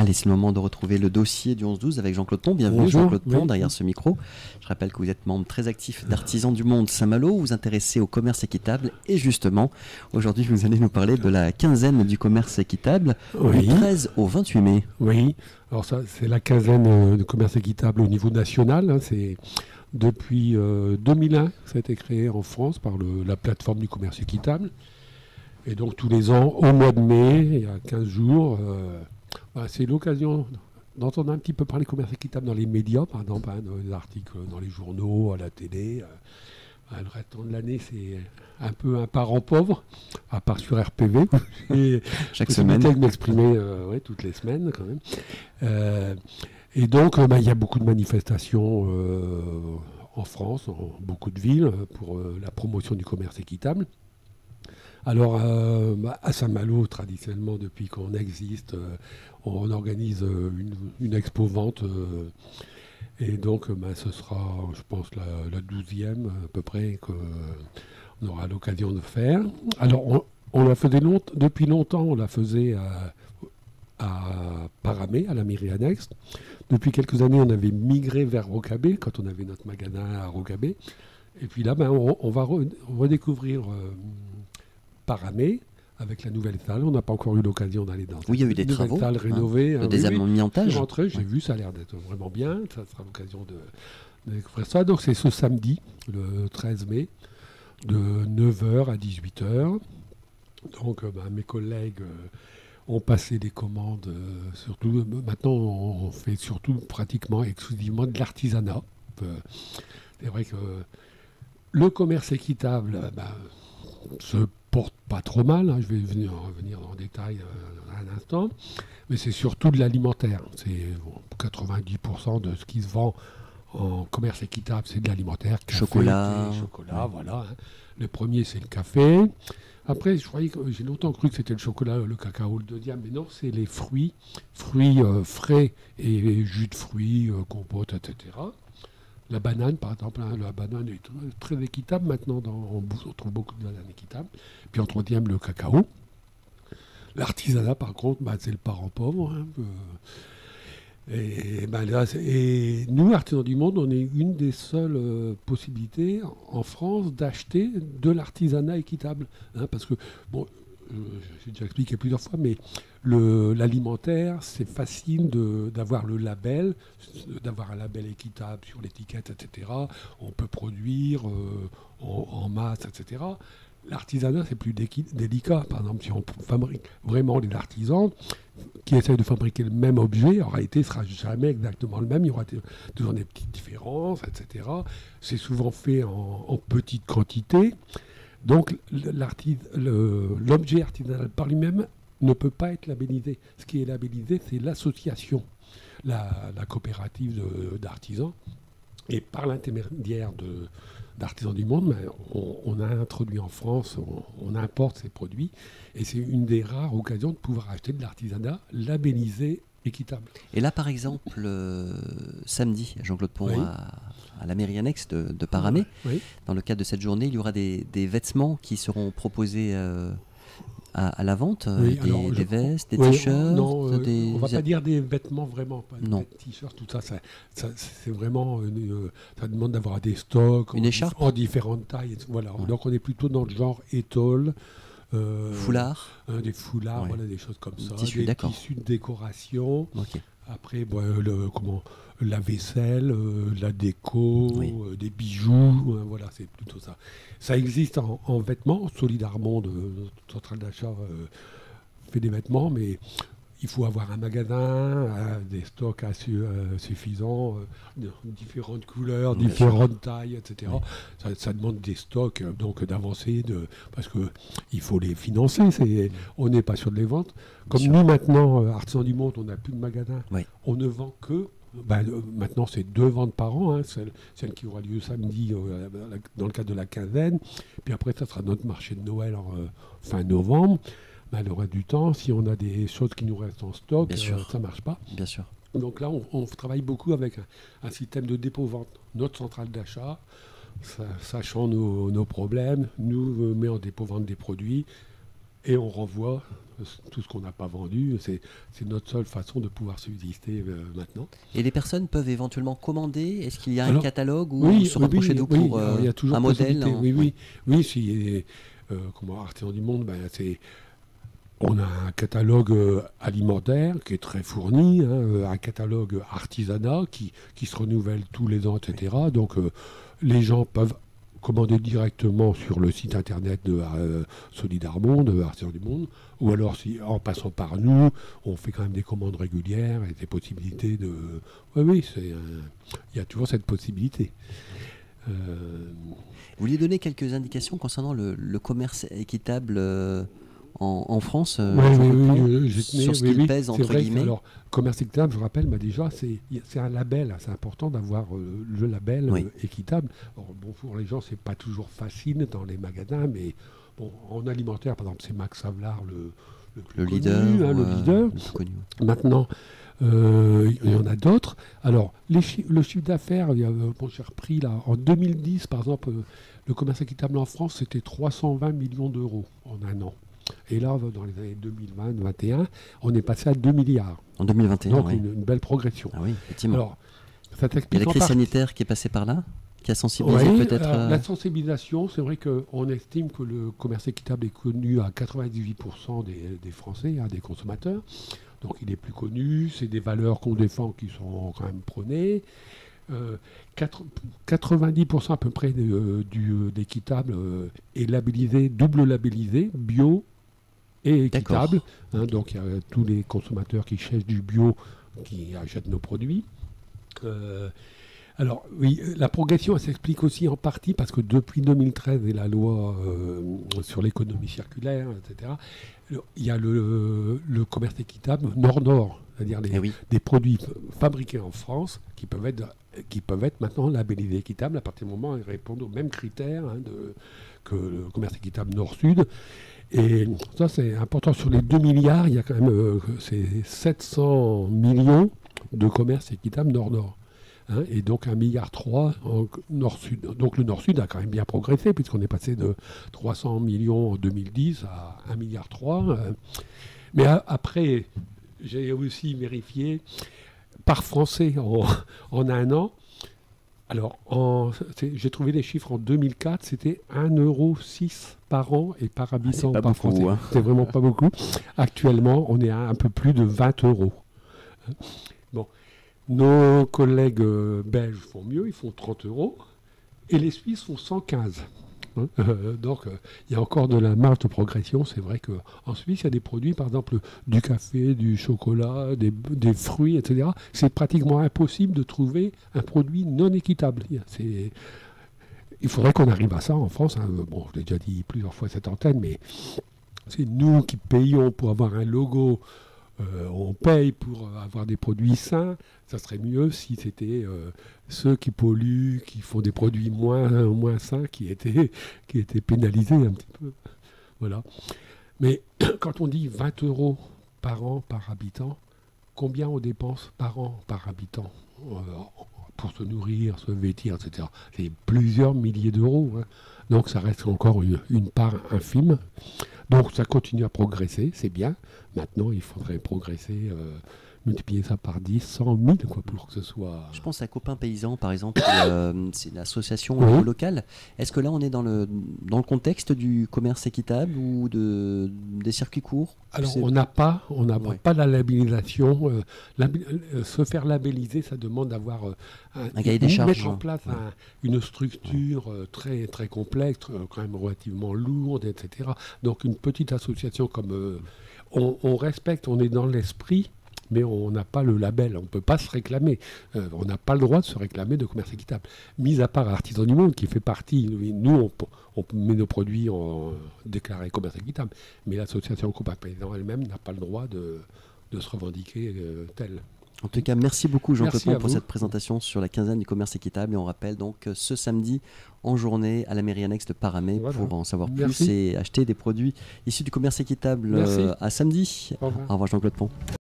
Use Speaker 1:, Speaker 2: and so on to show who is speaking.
Speaker 1: Allez, c'est le moment de retrouver le dossier du 11-12 avec Jean-Claude Pont. Bienvenue
Speaker 2: Bonjour,
Speaker 1: Jean-Claude Pont,
Speaker 2: oui.
Speaker 1: derrière ce micro. Je rappelle que vous êtes membre très actif d'Artisans du Monde Saint-Malo. Vous vous intéressez au commerce équitable. Et justement, aujourd'hui, vous allez nous parler de la quinzaine du commerce équitable
Speaker 2: Oui.
Speaker 1: du 13 au 28 mai.
Speaker 2: Oui, alors ça, c'est la quinzaine de commerce équitable au niveau national. Hein. C'est depuis 2001 ça a été créé en France par la plateforme du commerce équitable. Et donc tous les ans, au mois de mai, il y a 15 jours, c'est l'occasion d'entendre un petit peu parler commerce équitable dans les médias, par exemple, dans les articles dans les journaux, à la télé. Le restant de l'année, c'est un peu un parent pauvre, à part sur RPV. Et
Speaker 1: Chaque semaine.
Speaker 2: de m'exprimer toutes les semaines, quand même. Et donc, il y a beaucoup de manifestations en France, dans beaucoup de villes, pour la promotion du commerce équitable. Alors, à Saint-Malo, traditionnellement, depuis qu'on existe, on organise une expo-vente. Et donc, ce sera, je pense, la 12e à peu près qu'on aura l'occasion de faire. Alors, on la faisait depuis longtemps, on la faisait à Paramé, à la mairie annexe. Depuis quelques années, on avait migré vers Rocabé, quand on avait notre magasin à Rocabé. Et puis là, on va redécouvrir Paramé avec la nouvelle salle. On n'a pas encore eu l'occasion d'aller dans
Speaker 1: Oui, il y a eu des
Speaker 2: nouvelle
Speaker 1: travaux,
Speaker 2: salle rénovée.
Speaker 1: le désamiantage.
Speaker 2: Je suis rentré, j'ai vu, ça a l'air d'être vraiment bien. Ça sera l'occasion de découvrir ça. Donc c'est ce samedi, le 13 mai, de 9h à 18h. Donc mes collègues ont passé des commandes. Surtout, maintenant, on fait surtout pratiquement exclusivement de l'artisanat. C'est vrai que le commerce équitable se porte pas trop mal, hein. Je vais revenir en détail un instant, mais c'est surtout de l'alimentaire. C'est 90% de ce qui se vend en commerce équitable, c'est de l'alimentaire. Café,
Speaker 1: Chocolat.
Speaker 2: thé, chocolat, voilà. Hein. Le premier, c'est le café. Après, j'ai longtemps cru que c'était le chocolat, le cacao, le deuxième, mais non, c'est les fruits frais et jus de fruits, compote, etc. La banane, par exemple, hein, la banane est très équitable maintenant. On trouve beaucoup de bananes équitables. Puis en troisième, le cacao. L'artisanat, par contre, c'est le parent pauvre. Hein, et nous, Artisans du Monde, on est une des seules possibilités en France d'acheter de l'artisanat équitable. Hein, parce que, j'ai déjà expliqué plusieurs fois, mais l'alimentaire, c'est facile d'avoir le label, d'avoir un label équitable sur l'étiquette, etc. On peut produire en masse, etc. L'artisanat, c'est plus délicat. Par exemple, si on fabrique vraiment des artisans qui essayent de fabriquer le même objet, en réalité, ce ne sera jamais exactement le même. Il y aura toujours des petites différences, etc. C'est souvent fait en petite quantité. Donc, l'objet artisanal par lui-même ne peut pas être labellisé. Ce qui est labellisé, c'est l'association, la coopérative d'artisans. Et par l'intermédiaire d'Artisans du Monde, on a introduit en France, on importe ces produits. Et c'est une des rares occasions de pouvoir acheter de l'artisanat labellisé équitable.
Speaker 1: Et là, par exemple, samedi, Jean-Claude Pont,
Speaker 2: Oui.
Speaker 1: à la mairie annexe de Paramé,
Speaker 2: Oui.
Speaker 1: dans le cadre de cette journée, il y aura des vêtements qui seront proposés à la vente,
Speaker 2: Oui,
Speaker 1: des vestes, des
Speaker 2: oui,
Speaker 1: t-shirts.
Speaker 2: on ne va pas dire des vêtements vraiment, pas
Speaker 1: Non.
Speaker 2: des t-shirts, tout ça, c'est vraiment, ça demande d'avoir des stocks
Speaker 1: Une écharpe
Speaker 2: en différentes tailles. Voilà.
Speaker 1: Ouais.
Speaker 2: Donc on est plutôt dans le genre étole.
Speaker 1: Foulard.
Speaker 2: Des foulards,
Speaker 1: Ouais.
Speaker 2: voilà, des choses comme ça.
Speaker 1: Tissus,
Speaker 2: des
Speaker 1: d'accord.
Speaker 2: tissus de décoration.
Speaker 1: Ok.
Speaker 2: Après, la vaisselle, la déco,
Speaker 1: Oui.
Speaker 2: des bijoux, voilà, c'est plutôt ça. Ça existe en vêtements. Solidarment, notre centrale d'achat fait des vêtements, mais il faut avoir un magasin, des stocks suffisants, de différentes couleurs,
Speaker 1: Bien
Speaker 2: différentes tailles, etc.
Speaker 1: Oui.
Speaker 2: Ça demande des stocks, donc d'avancer, parce qu'il faut les financer. On n'est pas sûr de les vendre. Comme
Speaker 1: sûr.
Speaker 2: nous, maintenant, Artisans du Monde, on n'a plus de magasin.
Speaker 1: Oui.
Speaker 2: On ne vend que... maintenant, c'est 2 ventes par an, hein, celle qui aura lieu samedi dans le cadre de la quinzaine. Puis après, ça sera notre marché de Noël fin novembre. Le reste du temps, si on a des choses qui nous restent en stock, ça ne marche pas.
Speaker 1: Bien sûr.
Speaker 2: Donc là, on travaille beaucoup avec un système de dépôt-vente. Notre centrale d'achat, sachant nos problèmes, nous met en dépôt-vente des produits et on renvoie tout ce qu'on n'a pas vendu. C'est notre seule façon de pouvoir subsister maintenant.
Speaker 1: Et les personnes peuvent éventuellement commander. Est-ce qu'il y a un
Speaker 2: Alors,
Speaker 1: catalogue ou se rapprocher de vous pour
Speaker 2: alors, il y a toujours
Speaker 1: un modèle
Speaker 2: Oui, si, comment Artisan du Monde, on a un catalogue alimentaire qui est très fourni, un catalogue artisanat qui se renouvelle tous les ans, etc. Donc les gens peuvent commander directement sur le site internet de Solidarmonde, Artisan du Monde, ou alors en passant par nous, on fait quand même des commandes régulières et des possibilités de... Oui, il y a toujours cette possibilité.
Speaker 1: Vous vouliez donner quelques indications concernant le commerce équitable en France, sur ce qu'il pèse entre guillemets.
Speaker 2: Alors, commerce équitable, je rappelle, déjà, c'est un label. C'est important d'avoir le label équitable. Alors, bon, pour les gens, c'est pas toujours facile dans les magasins, mais bon, en alimentaire, par exemple, c'est Max Havelaar le
Speaker 1: leader,
Speaker 2: le leader.
Speaker 1: Le plus connu.
Speaker 2: Maintenant, il y en a d'autres. Alors, le chiffre d'affaires, j'ai repris là, en 2010, par exemple, le commerce équitable en France, c'était 320 millions d'euros en un an. Et là, dans les années 2020-2021, on est passé à 2 milliards.
Speaker 1: En 2021,
Speaker 2: donc une belle progression.
Speaker 1: Ah oui, effectivement.
Speaker 2: Alors, ça t'explique.
Speaker 1: Il y a la crise sanitaire qui est passée par là, qui a sensibilisé peut-être...
Speaker 2: La sensibilisation, c'est vrai qu'on estime que le commerce équitable est connu à 98% des Français, des consommateurs. Donc il est plus connu, c'est des valeurs qu'on défend qui sont quand même prônées. 90% à peu près d'équitable est labellisé, double labellisé, bio et équitable. Donc il y a tous les consommateurs qui cherchent du bio qui achètent nos produits. Alors oui, la progression elle s'explique aussi en partie parce que depuis 2013 et la loi sur l'économie circulaire, etc., il y a le commerce équitable Nord-Nord, c'est-à-dire des produits fabriqués en France qui peuvent être maintenant labellisés équitables à partir du moment où ils répondent aux mêmes critères que le commerce équitable Nord-Sud. Et ça, c'est important. Sur les 2 milliards, il y a quand même 700 millions de commerce équitable Nord-Nord. Et donc 1,3 milliard en Nord-Sud. Donc le Nord-Sud a quand même bien progressé, puisqu'on est passé de 300 millions en 2010 à 1,3 milliard. Mais après, j'ai aussi vérifié, par Français en un an, alors j'ai trouvé les chiffres en 2004, c'était 1,06 € par an et par habitant par Français. C'est vraiment pas beaucoup. Actuellement, on est à un peu plus de 20 €. Bon. Nos collègues belges font mieux, ils font 30 € et les Suisses font 115. Donc il y a encore de la marge de progression. C'est vrai qu'en Suisse, il y a des produits, par exemple du café, du chocolat, des fruits, etc. C'est pratiquement impossible de trouver un produit non équitable. Il faudrait qu'on arrive à ça en France. Bon, je l'ai déjà dit plusieurs fois à cette antenne, mais c'est nous qui payons pour avoir un logo. On paye pour avoir des produits sains. Ça serait mieux si c'était ceux qui polluent, qui font des produits moins sains, qui étaient pénalisés un petit peu. Voilà. Mais quand on dit 20 € par an par habitant, combien on dépense par an par habitant pour se nourrir, se vêtir, etc. C'est plusieurs milliers d'euros. Donc ça reste encore une part infime. Donc ça continue à progresser, c'est bien. Maintenant, il faudrait progresser, multiplier ça par 10, 100, 1000, pour que ce soit...
Speaker 1: Je pense à Copains Paysans, par exemple, c'est l'association locale. Est-ce que là, on est dans le contexte du commerce équitable ou des circuits courts?
Speaker 2: Alors, on n'a pas la labellisation. Se faire labelliser, ça demande d'avoir
Speaker 1: un cahier des charges.
Speaker 2: Mettre en place une structure très, très complexe, quand même relativement lourde, etc. Donc, une petite association comme... on respecte, on est dans l'esprit, mais on n'a pas le label, on ne peut pas se réclamer. On n'a pas le droit de se réclamer de commerce équitable. Mis à part Artisan du Monde, qui fait partie, nous, on met nos produits en déclaré commerce équitable, mais l'association Copains Paysans elle-même n'a pas le droit de se revendiquer tel.
Speaker 1: En tout cas, merci beaucoup Jean-Claude Pont pour cette présentation sur la quinzaine du commerce équitable. Et on rappelle donc ce samedi en journée à la mairie annexe de Paramé pour en savoir plus et acheter des produits issus du commerce équitable à samedi. Au revoir Jean-Claude Pont.